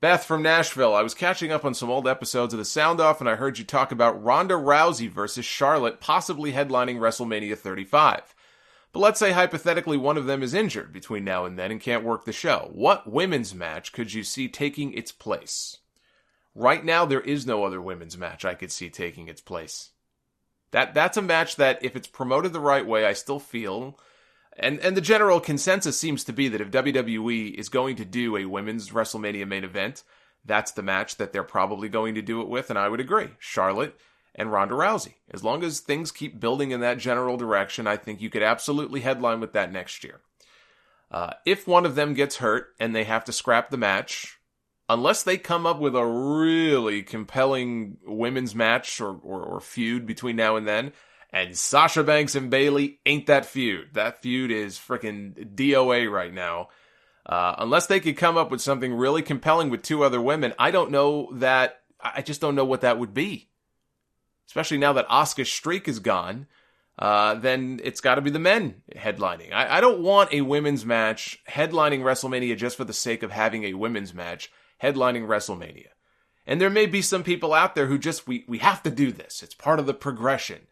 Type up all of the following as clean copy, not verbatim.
Beth from Nashville, I was catching up on some old episodes of The Sound Off, and I heard you talk about Ronda Rousey versus Charlotte possibly headlining WrestleMania 35. But let's say hypothetically one of them is injured between now and then and can't work the show. What women's match could you see taking its place? Right now, there is no other women's match I could see taking its place. That's a match that, if it's promoted the right way, I still feel... And the general consensus seems to be that if WWE is going to do a women's WrestleMania main event, that's the match that they're probably going to do it with, and I would agree. Charlotte and Ronda Rousey. As long as things keep building in that general direction, I think you could absolutely headline with that next year. If one of them gets hurt and they have to scrap the match, unless they come up with a really compelling women's match or feud between now and then, and Sasha Banks and Bayley ain't that feud. That feud is freaking DOA right now. Unless they could come up with something really compelling with two other women, I just don't know what that would be. Especially now that Asuka's streak is gone, then it's got to be the men headlining. I don't want a women's match headlining WrestleMania just for the sake of having a women's match headlining WrestleMania. And there may be some people out there who just, we have to do this. It's part of the progression.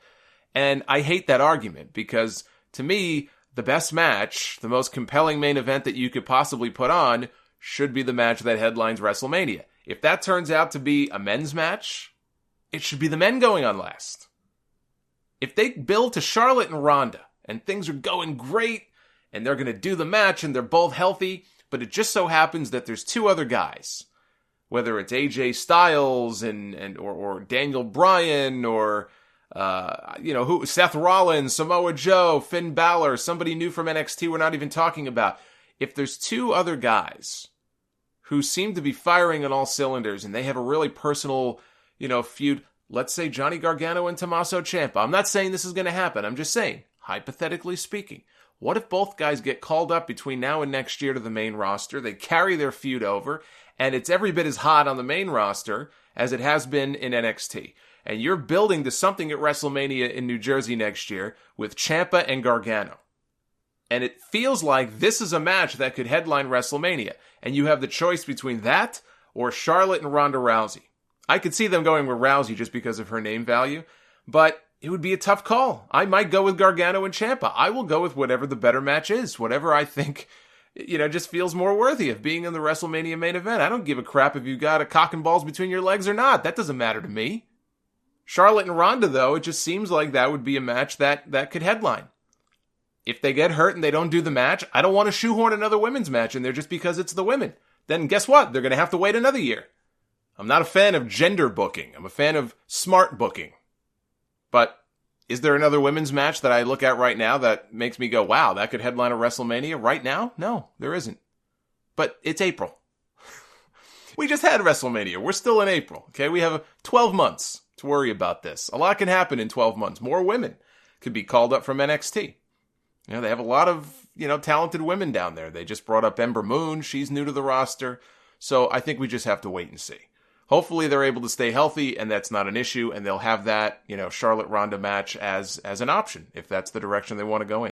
And I hate that argument because, to me, the best match, the most compelling main event that you could possibly put on, should be the match that headlines WrestleMania. If that turns out to be a men's match, it should be the men going on last. If they build to Charlotte and Ronda, and things are going great, and they're going to do the match, and they're both healthy, but it just so happens that there's two other guys, whether it's AJ Styles or Daniel Bryan or... Seth Rollins, Samoa Joe, Finn Balor, somebody new from NXT we're not even talking about. If there's two other guys who seem to be firing on all cylinders and they have a really personal, feud, let's say Johnny Gargano and Tommaso Ciampa. I'm not saying this is going to happen. I'm just saying, hypothetically speaking, what if both guys get called up between now and next year to the main roster? They carry their feud over, and it's every bit as hot on the main roster as it has been in NXT. And you're building to something at WrestleMania in New Jersey next year with Ciampa and Gargano. And it feels like this is a match that could headline WrestleMania. And you have the choice between that or Charlotte and Ronda Rousey. I could see them going with Rousey just because of her name value, but it would be a tough call. I might go with Gargano and Ciampa. I will go with whatever the better match is, whatever I think, just feels more worthy of being in the WrestleMania main event. I don't give a crap if you got a cock and balls between your legs or not. That doesn't matter to me. Charlotte and Ronda, though, it just seems like that would be a match that could headline. If they get hurt and they don't do the match, I don't want to shoehorn another women's match in there just because it's the women. Then guess what? They're going to have to wait another year. I'm not a fan of gender booking. I'm a fan of smart booking. But is there another women's match that I look at right now that makes me go, wow, that could headline a WrestleMania right now? No, there isn't. But it's April. We just had WrestleMania. We're still in April. Okay, we have 12 months to worry about this. A lot can happen in 12 months. More women could be called up from NXT. They have a lot of, talented women down there. They just brought up Ember Moon. She's new to the roster. So I think we just have to wait and see. Hopefully they're able to stay healthy and that's not an issue and they'll have that, Charlotte Ronda match as an option if that's the direction they want to go in.